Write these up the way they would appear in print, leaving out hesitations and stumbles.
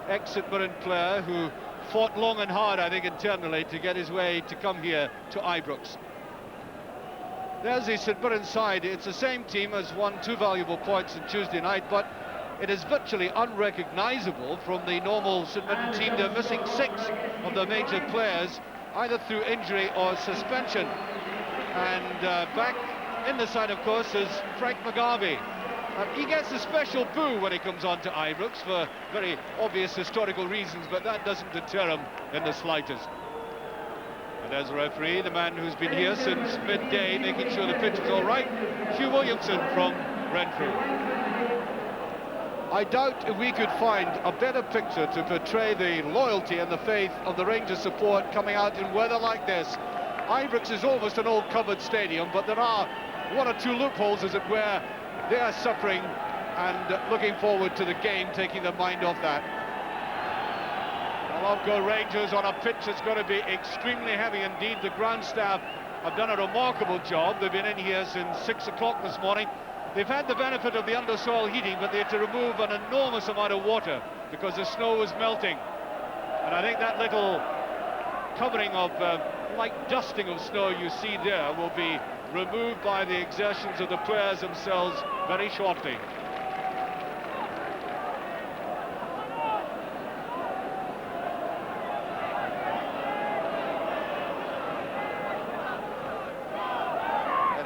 ex-St Mirren player who fought long and hard, I think, internally to get his way to come here to Ibrox. There's the St Mirren side. It's the same team as won 2 valuable points on Tuesday night, but it is virtually unrecognisable from the normal St Mirren team. They're missing 6 of their major players, either through injury or suspension. And back in the side, of course, is Frank McGarvey. He gets a special boo when he comes on to Ibrox for very obvious historical reasons, but that doesn't deter him in the slightest. And as a referee, the man who's been here since midday, making sure the pitch is all right, Hugh Williamson from Renfrew. I doubt if we could find a better picture to portray the loyalty and the faith of the Rangers support coming out in weather like this. Ibrox is almost an old covered stadium, but there are 1 or 2 loopholes, as it were. They are suffering and looking forward to the game, taking their mind off that. Glasgow Rangers on a pitch that's going to be extremely heavy indeed. The ground staff have done a remarkable job. They've been in here since 6 o'clock this morning. They've had the benefit of the undersoil heating, but they had to remove an enormous amount of water because the snow was melting. And I think that little covering of light dusting of snow you see there will be removed by the exertions of the players themselves very shortly.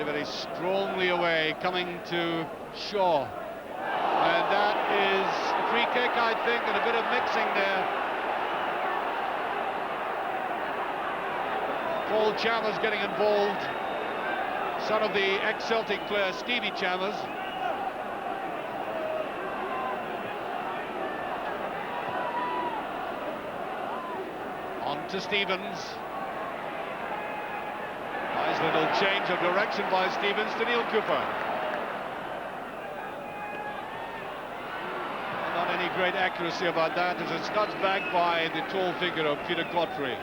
Very strongly away, coming to Shaw. And that is a free kick, I think, and a bit of mixing there. Paul Chalmers getting involved. Son of the ex-Celtic player Stevie Chalmers. On to Stevens. Nice little change of direction by Stevens to Neil Cooper. Not any great accuracy about that, as it's nudged back by the tall figure of Peter Godfrey.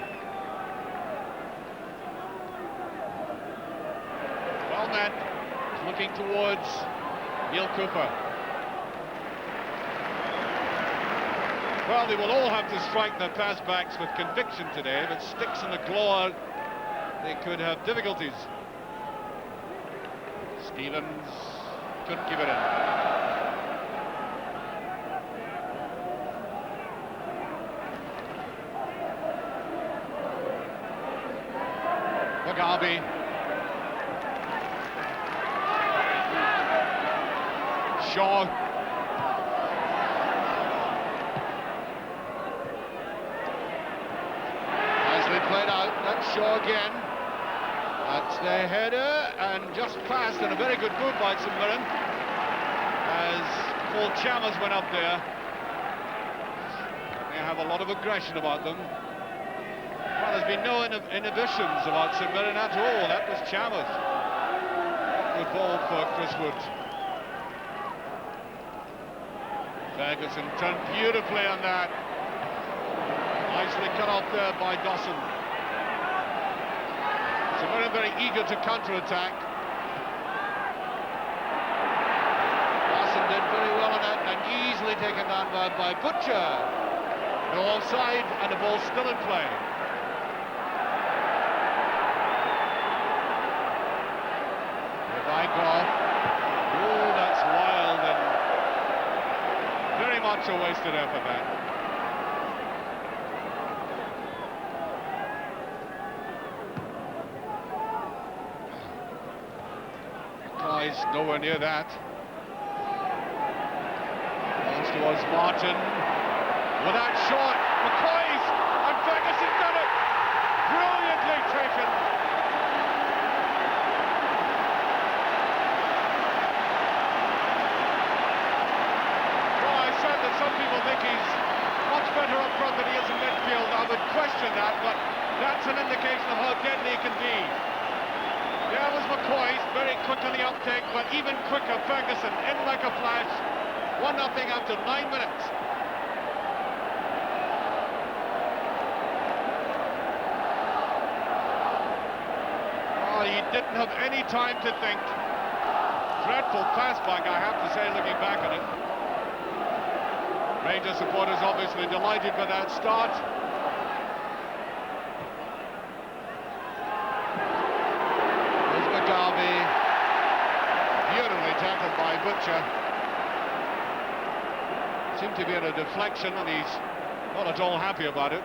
Well met, looking towards Neil Cooper. Well, they will all have to strike their pass backs with conviction today. If it sticks in the claw, they could have difficulties. Stevens couldn't keep it in. McGarvey. Shaw. Nicely played out. That's Shaw again. That's the header, and just passed, and a very good move by St Mirren as Paul Chalmers went up there. They have a lot of aggression about them. Well, there's been no inhibitions about St Mirren at all. That was Chalmers. Good ball for Chris Wood. Ferguson turned beautifully on that. Nicely cut off there by Dawson. St Mirren very eager to counter-attack. Dawson did very well on that and easily taken down by Butcher. No offside and the ball still in play. Wyckoff. Oh, that's wild and very much a wasted effort there. Nowhere near that. Goes towards Martin. With that shot, McCoy's, and Ferguson done it! Brilliantly taken. Well, I said that some people think he's much better up front than he is in midfield. I would question that, but that's an indication of how deadly he can be. There was McCoy's, very quick on the uptake, but even quicker Ferguson, in like a flash. 1-0 after 9 minutes. Oh, he didn't have any time to think. Dreadful pass back, I have to say, looking back on it. Rangers supporters obviously delighted with that start. There's McGarvey. Beautifully tackled by Butcher. Seemed to be in a deflection and he's not at all happy about it.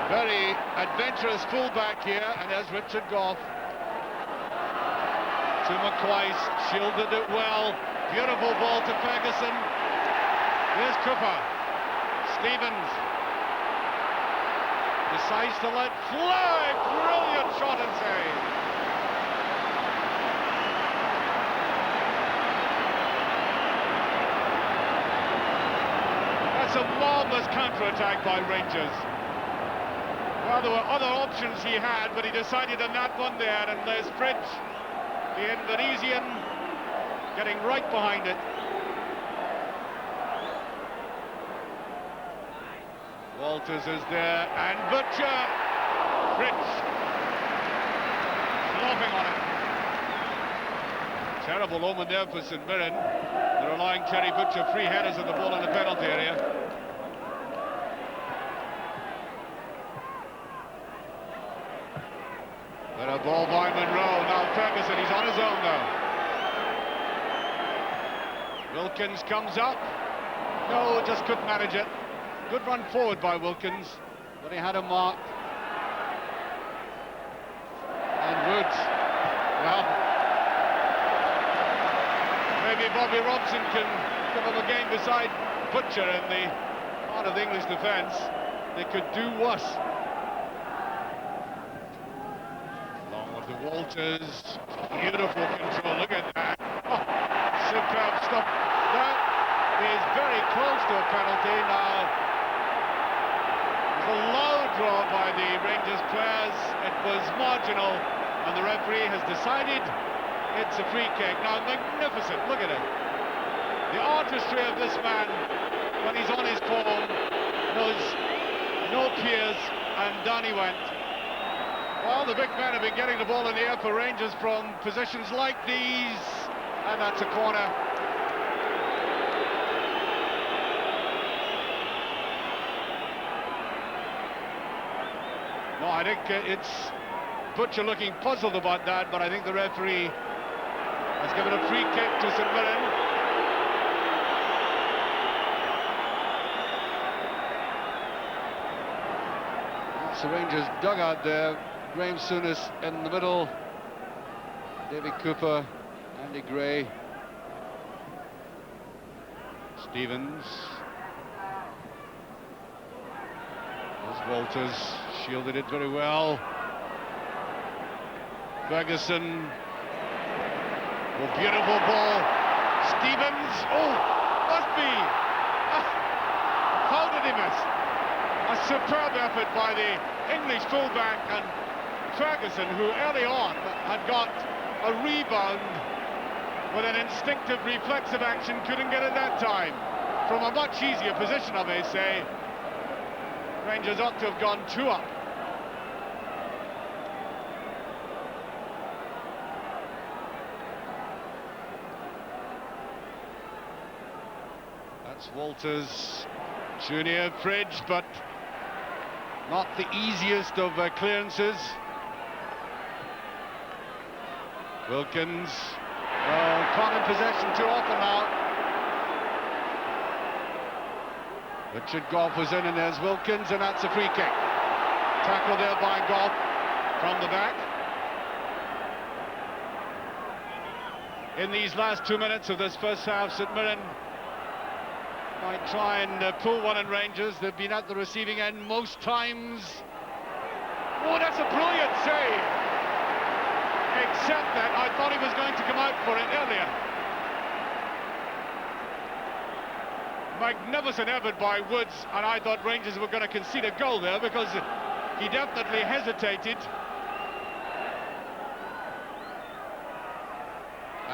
Very adventurous fullback here, and there's Richard Gough. To McQuaise, shielded it well. Beautiful ball to Ferguson. Here's Cooper. Stevens decides to let fly. Brilliant shot and save. That's a marvellous counter-attack by Rangers. Well, there were other options he had, but he decided on that one there, and there's Fridge, the Indonesian, getting right behind it. Walters is there, and Butcher, Fridge, flopping on it. Terrible omen there for St Mirren. They're allowing Terry Butcher free headers of the ball in the penalty area. But a ball by Monroe. Now Ferguson, he's on his own now. Wilkins comes up. No, just couldn't manage it. Good run forward by Wilkins, but he had a mark. And Woods, well, maybe Bobby Robson can give him a game beside Butcher in the heart of the English defence. They could do worse. To Walters, beautiful control, look at that, oh, superb stuff. That is very close to a penalty now. It was a low draw by the Rangers players, it was marginal, and the referee has decided it's a free kick. Now, magnificent, look at it. The artistry of this man, when he's on his form, knows no peers, and down he went. Well, the big men have been getting the ball in the air for Rangers from positions like these, and that's a corner. No, I think it's Butcher looking puzzled about that, but I think the referee has given a free kick to St Mirren. That's the Rangers dugout there. Graham Souness in the middle, David Cooper, Andy Gray, Stevens, there's Walters, shielded it very well, Ferguson, oh, beautiful ball, Stevens, oh, must be, how did he miss? A superb effort by the English fullback, and Ferguson, who early on had got a rebound with an instinctive reflexive action, couldn't get it that time. From a much easier position, I may say. Rangers ought to have gone 2 up. That's Walters, Junior, Fridge, but not the easiest of clearances. Wilkins, caught in possession too often now. Richard Gough was in, and there's Wilkins, and that's a free kick. Tackled there by Gough from the back. In these last 2 minutes of this first half, St Mirren might try and pull one in Rangers. They've been at the receiving end most times. Oh, that's a brilliant save. Except that I thought he was going to come out for it earlier. Magnificent effort by Woods, and I thought Rangers were going to concede a goal there because he definitely hesitated.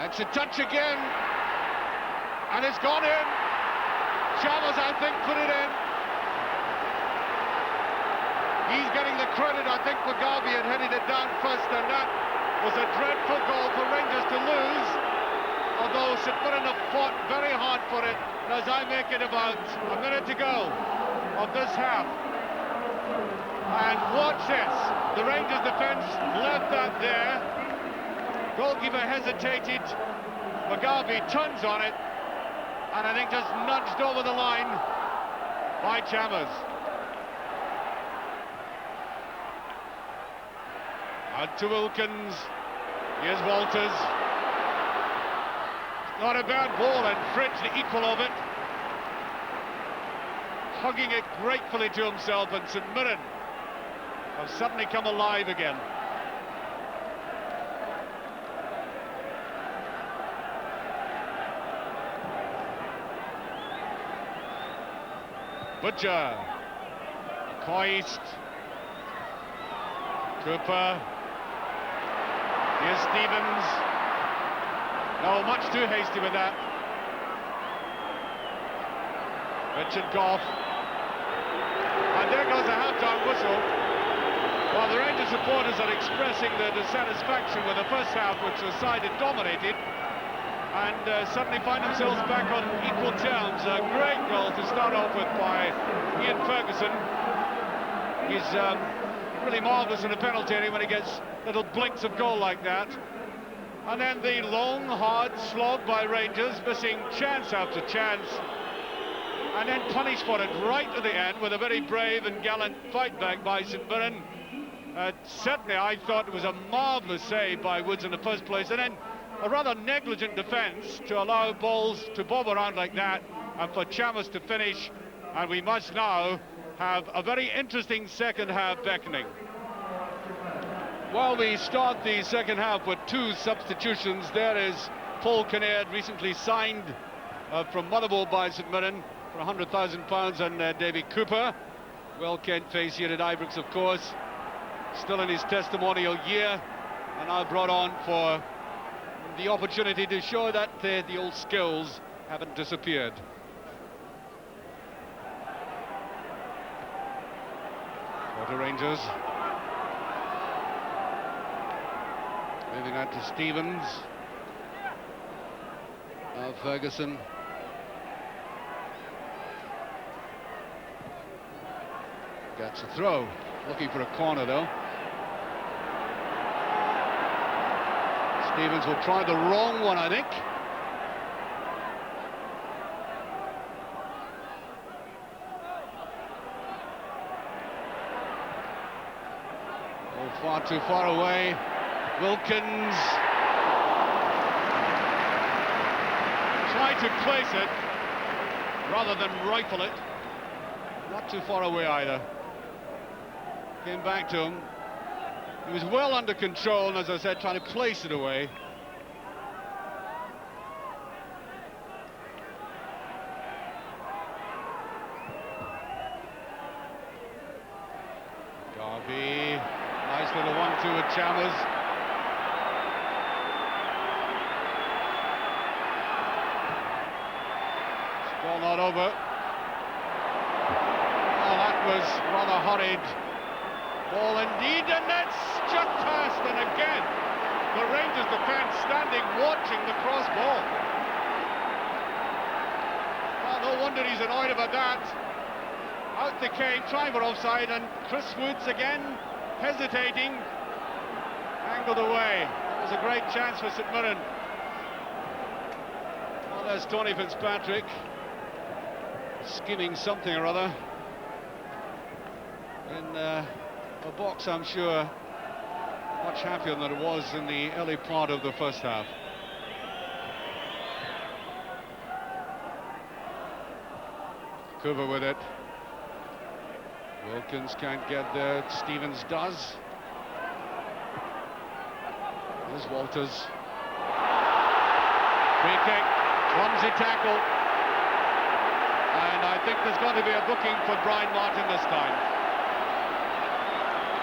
It's a touch again, and it's gone in. Chavez, I think, put it in. He's getting the credit. I think McGarvey had headed it down first, and that was a dreadful goal for Rangers to lose, although St Mirren have fought very hard for it. And as I make it about a minute to go of this half, and watch this, the Rangers defence left that there, goalkeeper hesitated, Mugabe turns on it, and I think just nudged over the line by Chalmers. And to Wilkins, here's Walters. Not a bad ball, and Fridge, the equal of it, hugging it gratefully to himself, and St Mirren have suddenly come alive again. Butcher, Coist, Cooper, here's Stevens. No, much too hasty with that. Richard Goff. And there goes a half-time whistle. While the Rangers supporters are expressing their dissatisfaction with the first half, which the side had dominated, and suddenly find themselves back on equal terms. A great goal to start off with by Ian Ferguson. He's really marvellous in a penalty area when he gets little blinks of goal like that. And then the long, hard slog by Rangers, missing chance after chance, and then punished for it right at the end with a very brave and gallant fight back by St Mirren. Certainly I thought it was a marvellous save by Woods in the first place, and then a rather negligent defence to allow balls to bob around like that, and for Chalmers to finish. And we must now have a very interesting second half beckoning. Well, we start the second half with two substitutions. There is Paul Kinnaird, recently signed from Motherwell by St Mirren for £100,000, and Davy Cooper, well-kent face here at Ibrox, of course, still in his testimonial year, and now brought on for the opportunity to show that the old skills haven't disappeared. For the Rangers. Moving out to Stevens. Now Ferguson. Gets a throw. Looking for a corner though. Stevens will try the wrong one, I think. Oh, far too far away. Wilkins tried to place it rather than rifle it. Not too far away either. Came back to him. He was well under control, and as I said, trying to place it away. Garvey, nice little 1-2 with Chalmers. Ball not over. Oh, that was rather hurried. Ball indeed, and that's just past, and again the Rangers defence standing watching the cross ball. Oh, no wonder he's annoyed about that. Out they came, trying for offside, and Chris Woods again hesitating, angled away. That was a great chance for St Mirren. Well, there's Tony Fitzpatrick skimming something or other in a box, I'm sure, much happier than it was in the early part of the first half. Cooper with it. Wilkins can't get there. Stevens does. There's Walters. Free kick, clumsy tackle. And I think there's got to be a booking for Brian Martin this time.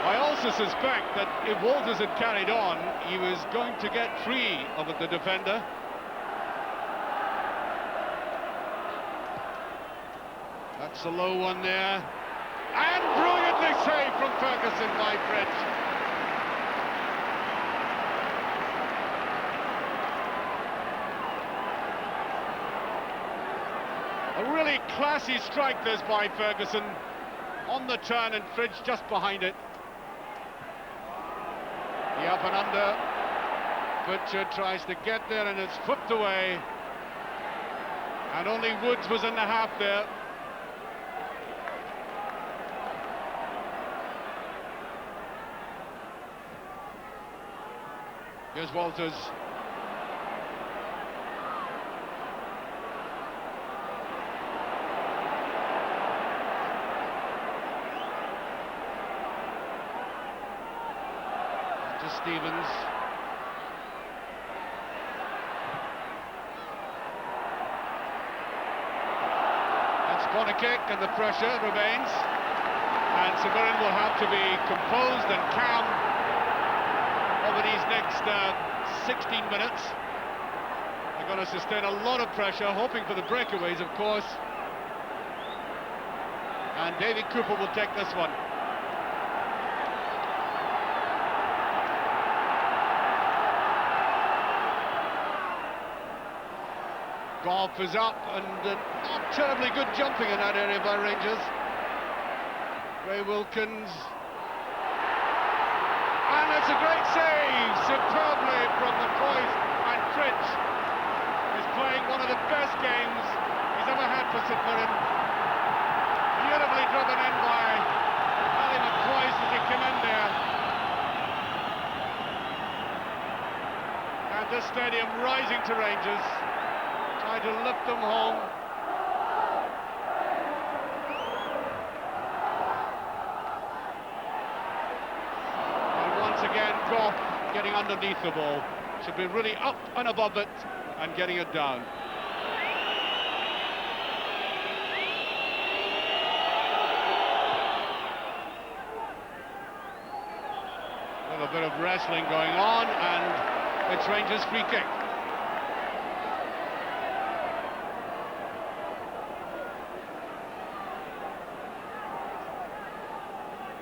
I also suspect that if Walters had carried on, he was going to get free of the defender. That's a low one there. And brilliantly saved from Ferguson by Fridge. A really classy strike this by Ferguson. On the turn and Fridge just behind it. The up and under. Butcher tries to get there and it's flipped away. And only Woods was in the half there. Here's Walters. To Stevens. That's corner kick and the pressure remains. And St Mirren will have to be composed and calm over these next 16 minutes. They're going to sustain a lot of pressure, hoping for the breakaways, of course. And Davy Cooper will take this one. Goff is up, and not terribly good jumping in that area by Rangers. Ray Wilkins. And it's a great save, superbly from McCoy, and Fridge is playing one of the best games he's ever had for St Mirren. Beautifully driven in by Ali McCoy as he came in there. And this stadium rising to Rangers, trying to lift them home. Again, Goff getting underneath the ball. Should be really up and above it and getting it down. A little bit of wrestling going on, and it's Rangers' free kick.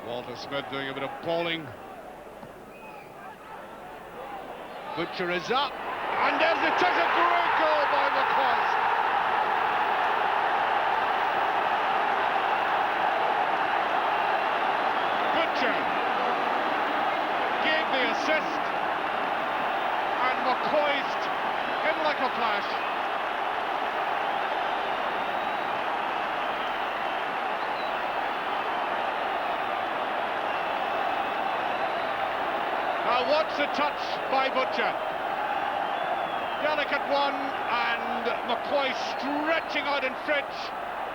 Walter Smith doing a bit of bowling. Butcher is up, and there's a great goal by McCoy. Butcher gave the assist, and McCoy in like a flash. Now watch the touch by Butcher. Delicate one, and McCoy stretching out in Fridge.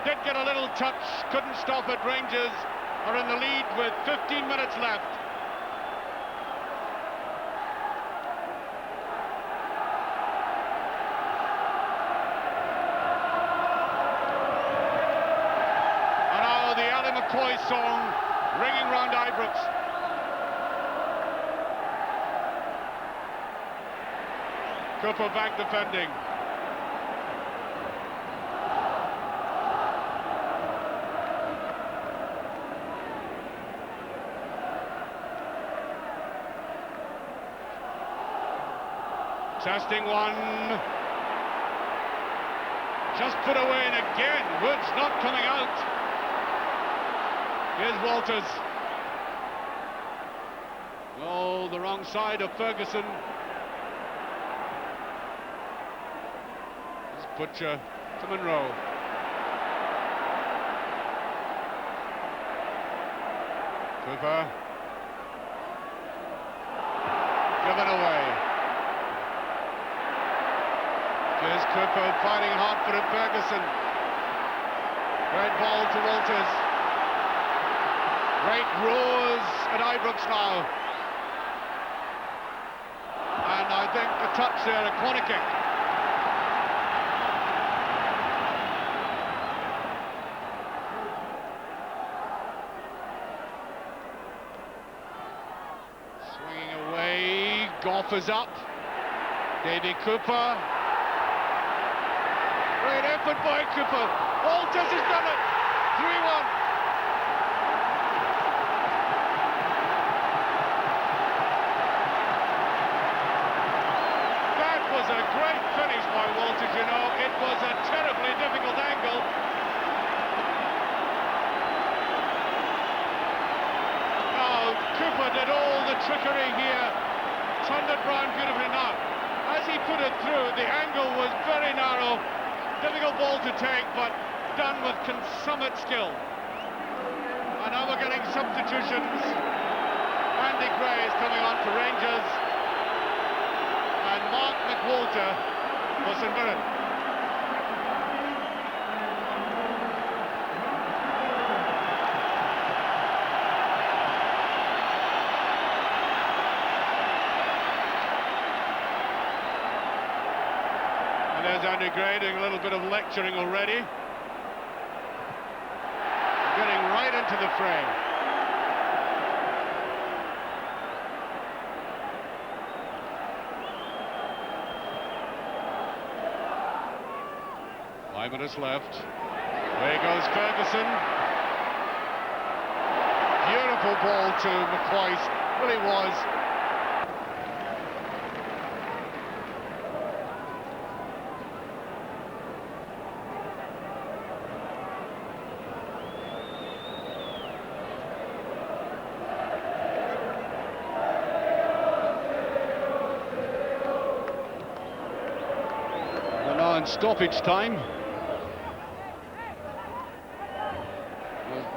Did get a little touch, couldn't stop it. Rangers are in the lead with 15 minutes left. And now the Ali McCoy song ringing round Ibrox. Cooper back defending. Testing one. Just put away, and again, Woods not coming out. Here's Walters. Oh, the wrong side of Ferguson. Butcher to Monroe. Cooper. Given away. Here's Cooper fighting hard for it. Ferguson. Great ball to Walters. Great roars at Ibrox now. And I think a touch there, a corner kick. Goff is up. Davy Cooper. Great effort by Cooper. Walters has done it. 3-1. That was a great finish by Walters, you know. It was a terribly difficult angle. trickery here. Turned it round beautifully now. As he put it through, the angle was very narrow. Difficult ball to take, but done with consummate skill. And now we're getting substitutions. Andy Gray is coming on for Rangers. And Mark McWalter for St Mirren. And there's Andy Gray doing a little bit of lecturing already. Getting right into the fray. 5 minutes left. There goes Ferguson. Beautiful ball to McCoist. Really was. In stoppage time.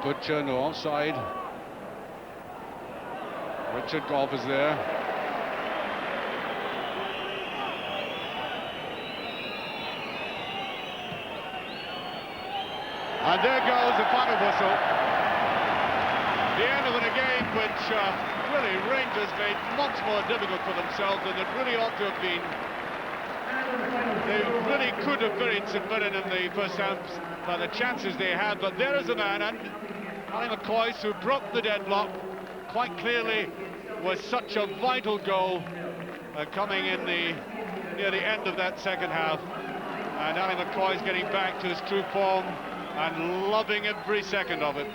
Butcher, no offside. Richard Goff is there. And there goes the final whistle. The end of a game which really Rangers made much more difficult for themselves than it really ought to have been. They really could have buried St Mirren in the first half by the chances they had, but there is a man, and Ali McCoist, who broke the deadlock quite clearly, was such a vital goal coming in near the end of that second half. And Ali McCoist getting back to his true form and loving every second of it.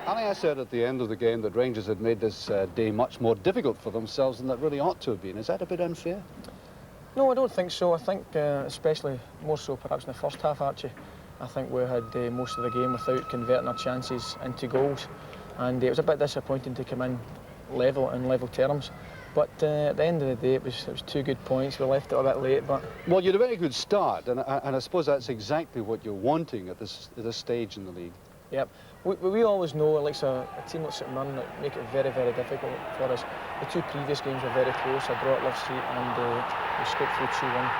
Ali, I said at the end of the game that Rangers had made this day much more difficult for themselves than that really ought to have been. Is that a bit unfair? No, I don't think so. I think especially more so perhaps in the first half, Archie. I think we had most of the game without converting our chances into goals, and it was a bit disappointing to come in level terms. But at the end of the day, it was 2 good points. We left it a bit late, but... Well, you had a very good start, and I suppose that's exactly what you're wanting at this stage in the league. Yep. We always know, like a team like St Mirren, that make it very, very difficult for us. The 2 previous games were very close. I draw at Love Street and we scraped through 2-1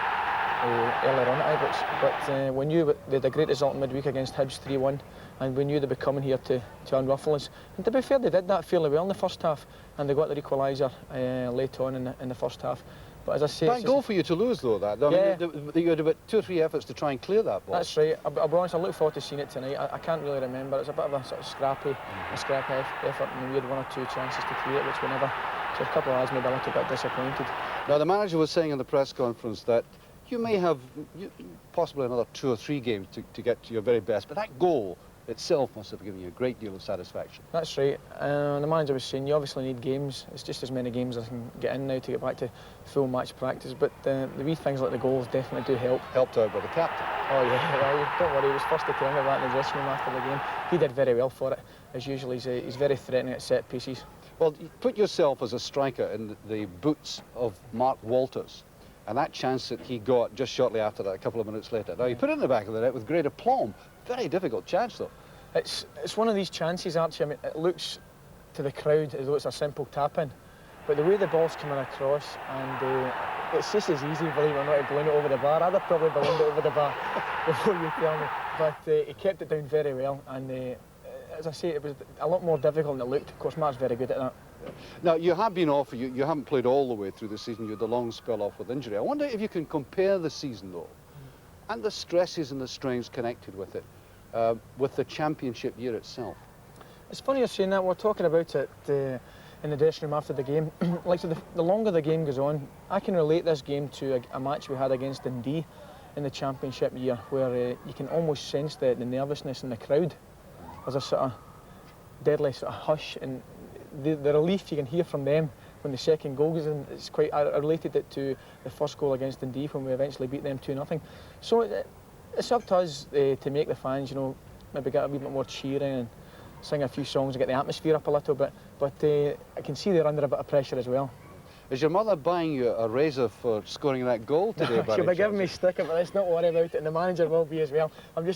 earlier on at Ibrox. But we knew they had a great result in midweek against Hibs 3-1, and we knew they'd be coming here to unruffle us. And to be fair, they did that fairly well in the first half, and they got their equaliser late on in the first half. But as I say, bad goal for you to lose, though, that. I mean, you had about 2 or 3 efforts to try and clear that ball. That's right. I'll be honest, I look forward to seeing it tonight. I can't really remember. It's a bit of a sort of scrappy effort, and we had 1 or 2 chances to clear it, which we never. So a couple of hours maybe a little bit disappointed. Now, the manager was saying in the press conference that you may have possibly another 2 or 3 games to get to your very best, but that goal itself must have given you a great deal of satisfaction. That's right. The manager was saying you obviously need games. It's just as many games as I can get in now to get back to full match practice, but the wee things like the goals definitely do help. Helped out by the captain. Oh yeah, well, don't worry, he was first to tell me that in the dressing room after the game. He did very well for it. As usual, he's very threatening at set pieces. Well, put yourself as a striker in the boots of Mark Walters, and that chance that he got just shortly after that, a couple of minutes later. Now, he put it in the back of the net with great aplomb. Very difficult chance, though. It's one of these chances, Archie. I mean, it looks to the crowd as though it's a simple tap-in, but the way the ball's coming across, and it's just as easy, believe it or not, to balloon it over the bar. I'd have probably ballooned it over the bar before you tell me, but he kept it down very well, and as I say, it was a lot more difficult than it looked. Of course, Mark's very good at that. Now, you have been off, you haven't played all the way through the season. You had the long spell off with injury. I wonder if you can compare the season, though, and the stresses and the strains connected with it, with the championship year itself. It's funny you're saying that. We're talking about it in the dressing room after the game. Like, so the longer the game goes on, I can relate this game to a match we had against Dundee in the championship year, where you can almost sense the nervousness in the crowd. There's a sort of deadly sort of hush, and the relief you can hear from them when the second goal goes in. It's quite. I related it to the first goal against Dundee when we eventually beat them 2-0. So it's up to us to make the fans, you know, maybe get a wee bit more cheering and sing a few songs and get the atmosphere up a little bit. But I can see they're under a bit of pressure as well. Is your mother buying you a razor for scoring that goal today, Barry? She'll be giving me stick about this, not worry about it, and the manager will be as well. I'm just